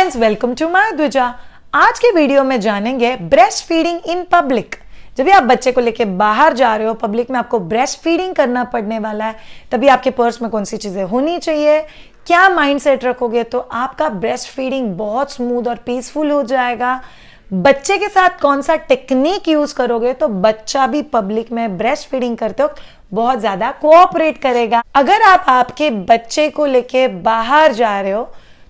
Friends, welcome to my Dwija. आज के video में जानेंगे ब्रेस्ट फीडिंग इन पब्लिक। जब भी आप बच्चे को लेके बाहर जा रहे हो, पब्लिक में आपको ब्रेस्ट फीडिंग करना पड़ने वाला है, तभी आपके पर्स में कौन सी चीजें होनी चाहिए, क्या माइंडसेट रखोगे तो आपका ब्रेस्ट फीडिंग बहुत स्मूथ और पीसफुल हो जाएगा। बच्चे के साथ कौन सा टेक्निक यूज करोगे तो बच्चा भी पब्लिक में ब्रेस्ट फीडिंग करते हो बहुत ज्यादा कोऑपरेट करेगा। अगर आप आपके बच्चे को लेके बाहर जा रहे हो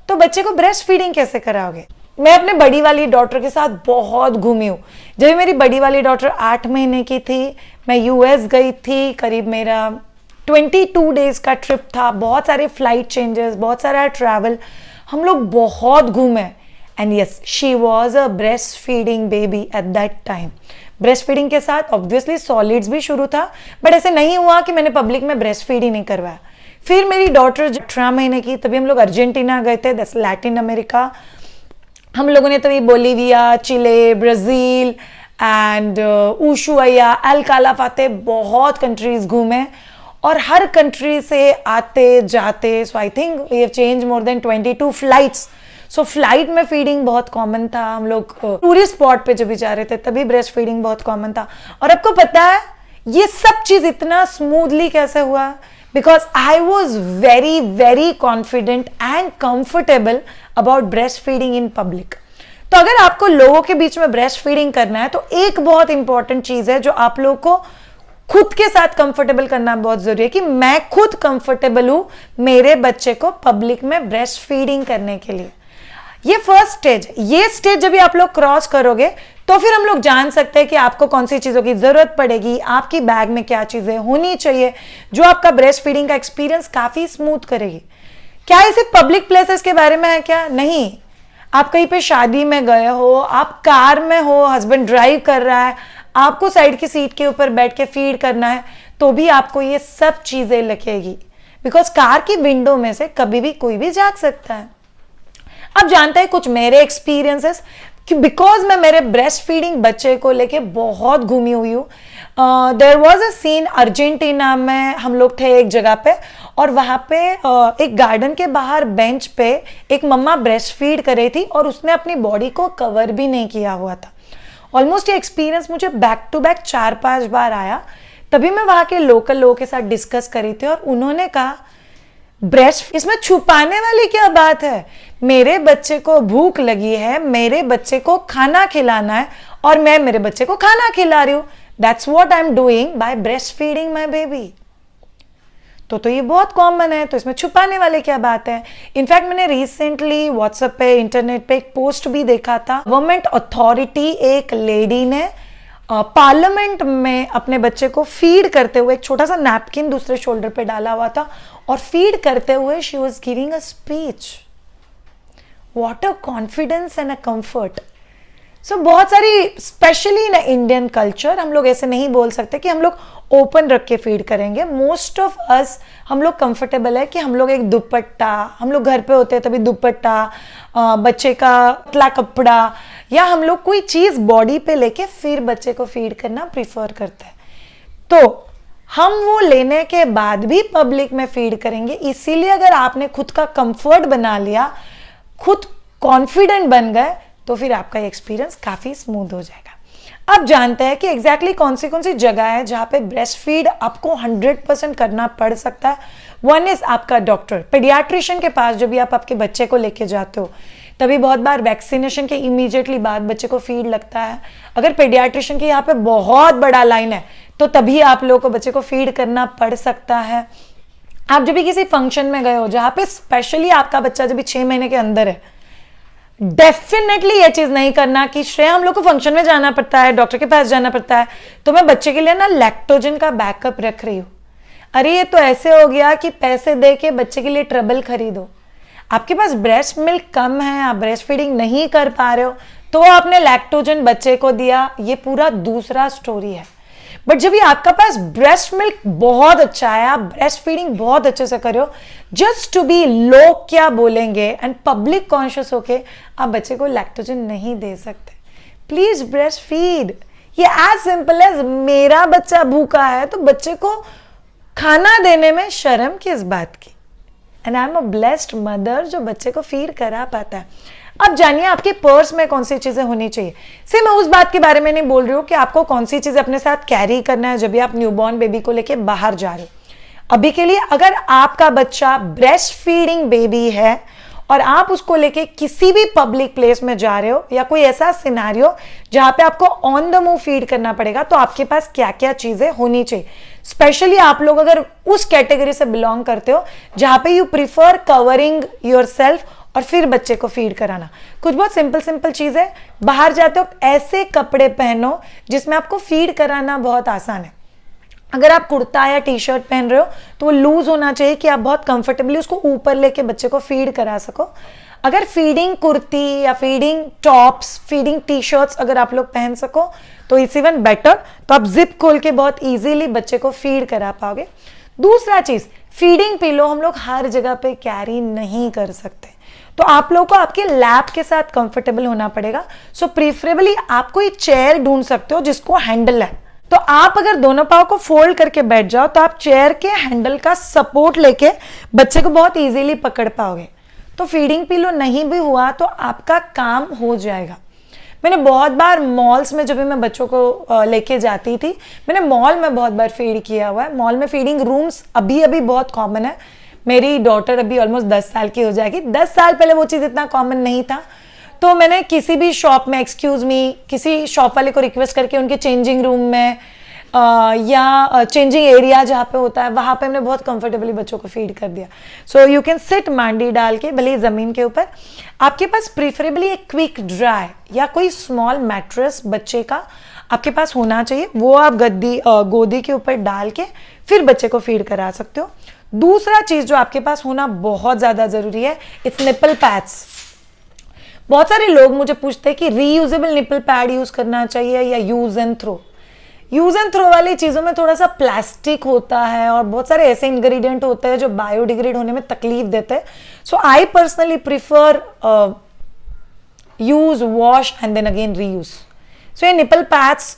तो बच्चे को ब्रेस्ट फीडिंग कैसे कराओगे। मैं अपने बड़ी वाली डॉटर के साथ बहुत घूमी हूँ। जब मेरी बड़ी वाली डॉटर 8 महीने की थी, मैं यूएस गई थी। करीब मेरा 22 डेज का ट्रिप था, बहुत सारे फ्लाइट चेंजेस, बहुत सारा ट्रैवल, हम लोग बहुत घूमे। And yes, she was a breast feeding baby at that time. Breast feeding के साथ ऑब्वियसली सॉलिड्स भी शुरू था, बट ऐसे नहीं हुआ कि मैंने पब्लिक में ब्रेस्ट फीड ही नहीं करवाया। फिर मेरी डॉटर 18 महीने की, तभी हम लोग अर्जेंटीना गए थे, दस लैटिन अमेरिका। हम लोगों ने तभी Bolivia, Chile, Brazil and Ushuaia, El Calafate, बहुत कंट्रीज घूमे और हर कंट्री से आते जाते, so I think we have change more than 22 flights. So flight में फीडिंग बहुत कॉमन था। हम लोग टूरिस्ट स्पॉट पे जब भी जा रहे थे तभी ब्रेस्ट फीडिंग बहुत कॉमन था। और आपको पता है ये सब चीज इतना स्मूथली कैसे हुआ? Because I was very very confident and comfortable about breast feeding in public. तो अगर आपको लोगों के बीच में ब्रेस्ट फीडिंग करना है तो एक बहुत इंपॉर्टेंट चीज है जो आप लोगों को खुद के साथ कंफर्टेबल करना बहुत जरूरी है कि मैं खुद कंफर्टेबल हूं मेरे बच्चे को पब्लिक में ब्रेस्ट फीडिंग करने के लिए। ये फर्स्ट स्टेज, ये स्टेज जब भी आप लोग क्रॉस करोगे तो फिर हम लोग जान सकते हैं कि आपको कौन सी चीजों की जरूरत पड़ेगी, आपकी बैग में क्या चीजें होनी चाहिए जो आपका ब्रेस्ट फीडिंग का एक्सपीरियंस काफी स्मूथ करेगी। क्या ये सिर्फ पब्लिक प्लेसेस के बारे में है? क्या नहीं, आप कहीं पे शादी में गए हो, आप कार में हो, हस्बैंड ड्राइव कर रहा है, आपको साइड की सीट के ऊपर बैठ के फीड करना है तो भी आपको ये सब चीजें लगेगी। बिकॉज कार की विंडो में से कभी भी कोई भी झांक सकता है। अब जानते हैं कुछ मेरे एक्सपीरियंसेस कि बिकॉज मैं मेरे ब्रेस्ट फीडिंग बच्चे को लेके बहुत घूमी हुई हूँ। There was a scene Argentina में, हम लोग थे एक जगह पे और वहां पे एक गार्डन के बाहर बेंच पे एक मम्मा ब्रेस्ट फीड कर रही थी और उसने अपनी बॉडी को कवर भी नहीं किया हुआ था। ऑलमोस्ट ये एक्सपीरियंस मुझे बैक टू बैक 4-5 बार आया। तभी मैं वहां के लोकल लोगों के साथ डिस्कस करी थी और उन्होंने कहा ब्रेस्ट इसमें छुपाने वाली क्या बात है? मेरे बच्चे को भूख लगी है, मेरे बच्चे को खाना खिलाना है और मैं मेरे बच्चे को खाना खिला रही हूं। That's what I am doing by breast feeding my baby. तो ये बहुत कॉमन है, तो इसमें छुपाने वाले क्या बात है? इनफैक्ट मैंने रिसेंटली व्हाट्सएप पे, इंटरनेट पे एक पोस्ट भी देखा था। गवर्नमेंट अथॉरिटी, एक लेडी ने पार्लियामेंट में अपने बच्चे को फीड करते हुए एक छोटा सा नैपकिन दूसरे शोल्डर पे डाला हुआ था और फीड करते हुए she was giving a speech. What a confidence and a comfort. So बहुत सारी, स्पेशली इन इंडियन कल्चर, हम लोग ऐसे नहीं बोल सकते कि हम लोग ओपन रख के फीड करेंगे। मोस्ट ऑफ अस, हम लोग कंफर्टेबल है कि हम लोग एक दुपट्टा, हम लोग घर पे होते हैं तभी दुपट्टा, बच्चे का पतला कपड़ा या हम लोग कोई चीज बॉडी पे लेके फिर बच्चे को फीड करना प्रीफर करते हैं। तो हम वो लेने के बाद भी पब्लिक में फीड करेंगे। इसीलिए अगर आपने खुद का कंफर्ट बना लिया, खुद कॉन्फिडेंट बन गए, तो फिर आपका एक्सपीरियंस काफी स्मूथ हो जाएगा। अब जानते हैं कि एग्जैक्टली कौन सी जगह है जहां पे ब्रेस्ट फीड आपको 100% करना पड़ सकता है। वन इज आपका डॉक्टर, पेडियाट्रिशियन के पास जब भी आप आपके बच्चे को लेके जाते हो, तभी बहुत बार वैक्सीनेशन के इमीडिएटली बाद बच्चे को फीड लगता है। अगर पेडियाट्रिशियन के यहाँ पे बहुत बड़ा लाइन है तो तभी आप लोगों को बच्चे को फीड करना पड़ सकता है। आप जब भी किसी फंक्शन में गए हो जहां पे स्पेशली आपका बच्चा जब भी 6 महीने के अंदर है, डेफिनेटली ये चीज नहीं करना कि श्रेया हम लोग को फंक्शन में जाना पड़ता है, डॉक्टर के पास जाना पड़ता है, तो मैं बच्चे के लिए ना लैक्टोजन का बैकअप रख रही हूँ। अरे ये तो ऐसे हो गया कि पैसे दे के बच्चे के लिए ट्रबल खरीदो। आपके पास ब्रेस्ट मिल्क कम है, आप ब्रेस्ट फीडिंग नहीं कर पा रहे हो तो आपने लैक्टोजन बच्चे को दिया, ये पूरा दूसरा स्टोरी है। बट जब भी आपका पास ब्रेस्ट मिल्क बहुत अच्छा है, आप ब्रेस्ट फीडिंग बहुत अच्छे से कर रहे हो, जस्ट टू बी, लोग क्या बोलेंगे एंड पब्लिक कॉन्शियस होके आप बच्चे को लैक्टोजन नहीं दे सकते। Please breast feed. ये एज सिंपल एज मेरा बच्चा भूखा है तो बच्चे को खाना देने में शर्म किस बात की? And I am a blessed mother जो बच्चे को फीड करा पाता है। अब जानिए आपके पर्स में कौन सी चीजें होनी चाहिए। से मैं उस बात के बारे में नहीं बोल रही हूँ कि आपको कौन सी चीजें अपने साथ कैरी करना है जब भी आप न्यूबॉर्न बेबी को लेके बाहर जा रहे हो। अभी के लिए अगर आपका बच्चा ब्रेस्ट फीडिंग बेबी है और आप उसको लेके किसी भी पब्लिक प्लेस में जा रहे हो या कोई ऐसा सिनेरियो जहां पे आपको ऑन द मूव फीड करना पड़ेगा, तो आपके पास क्या क्या चीजें होनी चाहिए। स्पेशली आप लोग अगर उस कैटेगरी से बिलोंग करते हो जहां पे यू प्रिफर कवरिंग योरसेल्फ और फिर बच्चे को फीड कराना। कुछ बहुत सिंपल सिंपल चीजें, बाहर जाते हो ऐसे कपड़े पहनो जिसमें आपको फीड कराना बहुत आसान है। अगर आप कुर्ता या टी शर्ट पहन रहे हो तो वो लूज होना चाहिए कि आप बहुत कंफर्टेबली उसको ऊपर लेके बच्चे को फीड करा सको। अगर फीडिंग कुर्ती या feeding tops, feeding T shirts अगर आप लोग पहन सको तो इट्स इवन बेटर, तो आप जिप खोल के बहुत इजीली बच्चे को फीड करा पाओगे। दूसरा चीज, फीडिंग पिलो हम लोग हर जगह पे कैरी नहीं कर सकते, तो आप लोगों को आपके लैप के साथ कंफर्टेबल होना पड़ेगा। सो प्रीफरेबली आप कोई चेयर ढूंढ सकते हो जिसको हैंडल है, तो आप अगर दोनों पाँव को फोल्ड करके बैठ जाओ तो आप चेयर के हैंडल का सपोर्ट लेके बच्चे को बहुत इजीली पकड़ पाओगे। तो फीडिंग पिलो नहीं भी हुआ तो आपका काम हो जाएगा। मैंने बहुत बार मॉल्स में जब भी मैं बच्चों को लेके जाती थी, मैंने मॉल में बहुत बार फीड किया हुआ है। मॉल में फीडिंग रूम्स अभी अभी बहुत कॉमन है। मेरी डॉटर अभी ऑलमोस्ट 10 साल की हो जाएगी। 10 साल पहले वो चीज़ इतना कॉमन नहीं था, तो मैंने किसी भी शॉप में, एक्सक्यूज मी, किसी शॉप वाले को रिक्वेस्ट करके उनके चेंजिंग रूम में या चेंजिंग एरिया जहाँ पे होता है वहाँ पे हमने बहुत कंफर्टेबली बच्चों को फीड कर दिया। सो यू कैन सिट मांडी डाल के, भले ही ज़मीन के ऊपर। आपके पास प्रीफरेबली एक क्विक ड्राई या कोई स्मॉल मैट्रेस बच्चे का आपके पास होना चाहिए, वो आप गोदी के ऊपर डाल के फिर बच्चे को फीड करा सकते हो। दूसरा चीज़ जो आपके पास होना बहुत ज़्यादा ज़रूरी है, इट्स निपल पैड्स। बहुत सारे लोग मुझे पूछते हैं कि रीयूजेबल निपल पैड यूज करना चाहिए या use and throw. Use and throw वाली चीज़ों में थोड़ा सा प्लास्टिक होता है और बहुत सारे ऐसे इंग्रेडिएंट होते हैं जो बायोडिग्रेड होने में तकलीफ देते हैं। So I personally prefer use, wash and then again reuse. So ये निपल पैड्स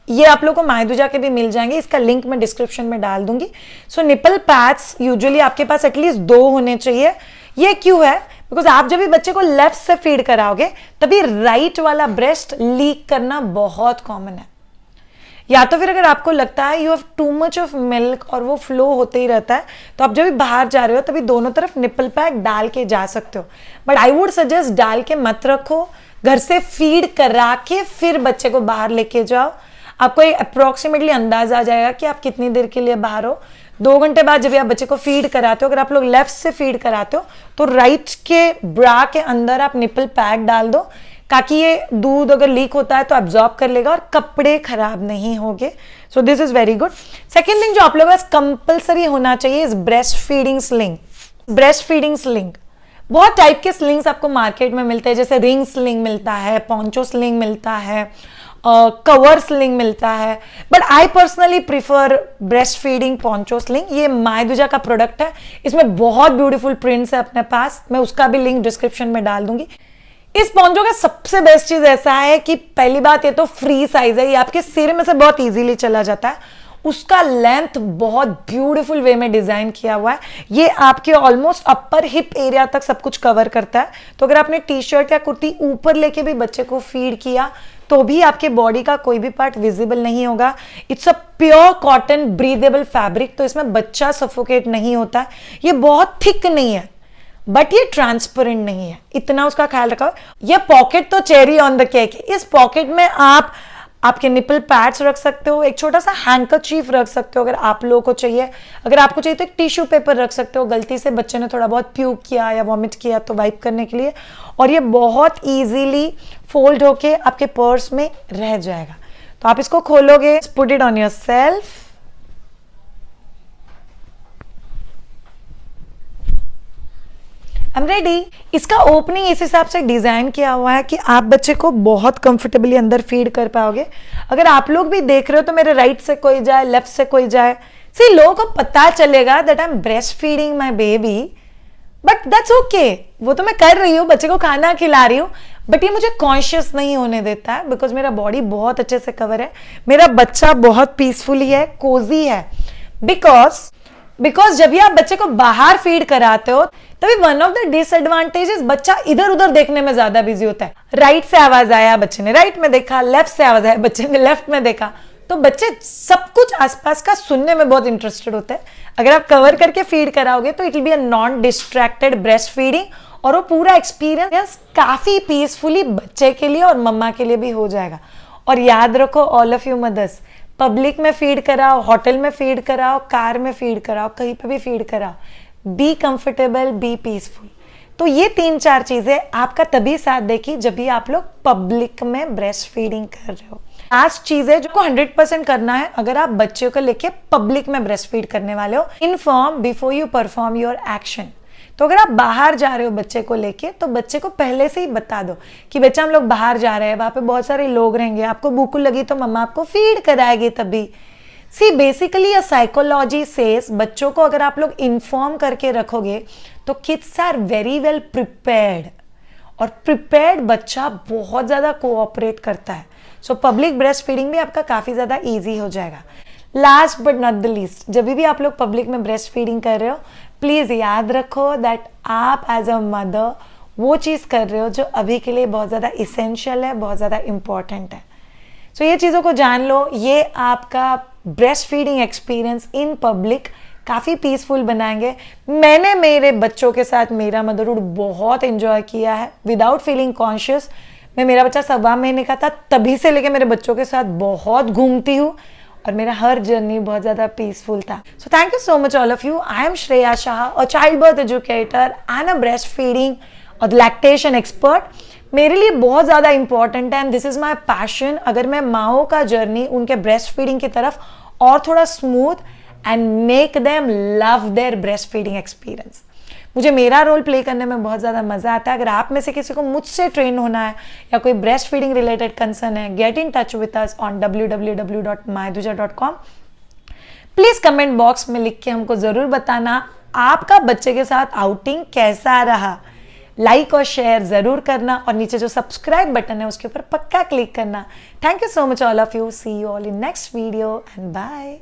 ये आप लोगों को मायदुजा के भी मिल जाएंगे, इसका लिंक मैं डिस्क्रिप्शन में डाल दूंगी। सो निपल पैड्स यूजुअली आपके पास एटलीस्ट 2 होने चाहिए। ये क्यों है? बिकॉज आप जब भी बच्चे को लेफ्ट से फीड कराओगे तभी राइट वाला ब्रेस्ट लीक करना बहुत कॉमन है। या तो फिर अगर आपको लगता है you have too much of milk और वो फ्लो होते ही रहता है, तो आप जब भी बाहर जा रहे हो तभी दोनों तरफ निपल पैड डाल के जा सकते हो। बट आई वुड सजेस्ट डाल के मत रखो, घर से फीड करा के फिर बच्चे को बाहर लेके जाओ। आपको एक अप्रोक्सीमेटली अंदाजा आ जाएगा कि आप कितनी देर के लिए बाहर हो। 2 घंटे बाद जब आप बच्चे को फीड कराते हो, अगर आप लोग लेफ्ट से फीड कराते हो तो राइट के ब्रा के अंदर आप निपल पैड डाल दो, ताकि ये दूध अगर लीक होता है तो एब्जॉर्ब कर लेगा और कपड़े खराब नहीं होंगे। So this is very good. Second thing जो आप लोगों के पास कंपल्सरी होना चाहिए is breast feeding sling. Breast feeding sling, बहुत टाइप के स्लिंग्स आपको मार्केट में मिलते हैं, जैसे रिंग स्लिंग मिलता है, पोंचो स्लिंग मिलता है, कवर स्लिंग मिलता है। But I personally prefer breast feeding poncho sling. ये मायदुजा का प्रोडक्ट है, इसमें बहुत ब्यूटीफुल प्रिंट्स है अपने पास, मैं उसका भी लिंक डिस्क्रिप्शन में डाल दूंगी। इस पोंचो का सबसे बेस्ट चीज ऐसा है कि पहली बात ये तो फ्री साइज है, ये आपके सिर में से बहुत इजीली चला जाता है। उसका लेंथ बहुत ब्यूटीफुल वे में डिजाइन किया हुआ है, ये आपके ऑलमोस्ट अपर हिप एरिया तक सब कुछ कवर करता है। तो अगर आपने टी शर्ट या कुर्ती ऊपर लेके भी बच्चे को फीड किया तो भी आपके बॉडी का कोई भी पार्ट विजिबल नहीं होगा। It's a pure cotton breathable fabric, तो इसमें बच्चा सफोकेट नहीं होता है। ये बहुत थिक नहीं है बट ये ट्रांसपेरेंट नहीं है, इतना उसका ख्याल रखा। ये पॉकेट तो चेरी ऑन द केक। इस पॉकेट में आप आपके निपल पैड्स रख सकते हो, एक छोटा सा हैंकरचीफ रख सकते हो अगर आप लोगों को चाहिए। अगर आपको चाहिए तो एक टिश्यू पेपर रख सकते हो, गलती से बच्चे ने थोड़ा बहुत प्यूक किया या वॉमिट किया तो वाइप करने के लिए। और ये बहुत इजीली फोल्ड होके आपके पर्स में रह जाएगा। तो आप इसको खोलोगे, put it on your self, I am ready. इसका ओपनिंग इस हिसाब से डिजाइन किया हुआ है कि आप बच्चे को बहुत कंफर्टेबली अंदर फीड कर पाओगे। अगर आप लोग भी देख रहे हो तो मेरे राइट से कोई जाए, लेफ्ट से कोई जाए, सी लोगों को पता चलेगा that I am breast feeding my baby, but that's okay. वो तो मैं कर रही हूँ, बच्चे को खाना खिला रही हूँ, बट ये मुझे कॉन्शियस नहीं होने देता है बिकॉज मेरा बॉडी बहुत अच्छे से कवर है, मेरा बच्चा बहुत पीसफुली है, कोजी है। बिकॉज बिकॉज जब भी आप बच्चे को बाहर फीड कराते हो तभी वन ऑफ द डिसएडवांटेजेस बच्चा इधर उधर देखने में ज्यादा बिजी होता है। राइट से आवाज आया, बच्चे ने राइट में देखा, लेफ्ट से आवाज आया, बच्चे ने लेफ्ट में देखा, तो बच्चे सब कुछ आसपास का सुनने में बहुत इंटरेस्टेड होते हैं। अगर आप कवर करके फीड कराओगे तो it will be a non distracted breast feeding, और वो पूरा एक्सपीरियंस काफी पीसफुली बच्चे के लिए और मम्मा के लिए भी हो जाएगा। और याद रखो all of you mothers, public में फीड कराओ, होटल में फीड कराओ, कार में फीड कराओ, कहीं पे भी फीड कराओ, बी कंफर्टेबल, बी पीसफुल। तो ये 3-4 चीजें आपका तभी साथ देगी जब भी आप लोग पब्लिक में ब्रेस्ट फीडिंग कर रहे हो। लास्ट चीज है जो को 100% करना है अगर आप बच्चों को लेके पब्लिक में ब्रेस्ट फीड करने वाले हो, inform before you perform your action. तो अगर आप बाहर जा रहे हो बच्चे को लेके तो बच्चे को पहले से ही बता दो कि बच्चा हम लोग बाहर जा रहे हैं, वहां पे बहुत सारे लोग रहेंगे, आपको भूख लगी तो मम्मा आपको फीड कराएगी तभी। See basically uh psychology says बच्चों को अगर आप लोग इन्फॉर्म करके रखोगे तो kids are very well prepared, और प्रिपेयर्ड बच्चा बहुत ज्यादा कोऑपरेट करता है। सो पब्लिक ब्रेस्ट फीडिंग भी आपका काफी ज्यादा इजी हो जाएगा। Last but not the least, जब भी आप लोग पब्लिक में ब्रेस्ट फीडिंग कर रहे हो प्लीज याद रखो दैट आप एज अ मदर वो चीज कर रहे हो जो अभी के लिए बहुत ज्यादा इसेंशियल है, बहुत ज्यादा इंपॉर्टेंट है। सो ये चीजों को जान लो, ये आपका breast feeding experience in public काफी पीसफुल बनाएंगे। मैंने मेरे बच्चों के साथ मेरा मदरहुड बहुत एंजॉय किया है विदाउट फीलिंग कॉन्शियस। मैं मेरा बच्चा 1.25 महीने का था तभी से लेके मेरे बच्चों के साथ बहुत घूमती हूँ और मेरा हर जर्नी बहुत ज्यादा पीसफुल था। So thank you so much all of you. I am Shreya Shah, a child birth educator and a breast feeding और लैक्टेशन एक्सपर्ट। मेरे लिए बहुत ज्यादा इंपॉर्टेंट है and this is my passion. अगर मैं माओ का जर्नी उनके ब्रेस्ट फीडिंग की तरफ और थोड़ा smooth and make them love their breast feeding experience, मुझे मेरा रोल प्ले करने में बहुत ज़्यादा मज़ा आता है। अगर आप में से किसी को मुझसे ट्रेन होना है या कोई ब्रेस्ट फीडिंग रिलेटेड कंसर्न है, get in touch with us on www.maidhuja.com। Please comment box में लिख के हमको ज़रूर बताना आपका बच्चे के साथ आउटिंग कैसा रहा। लाइक और शेयर ज़रूर करना और नीचे जो सब्सक्राइब बटन है उसके ऊपर पक्का क्लिक करना। Thank you so much all of you. See you all in next video and bye.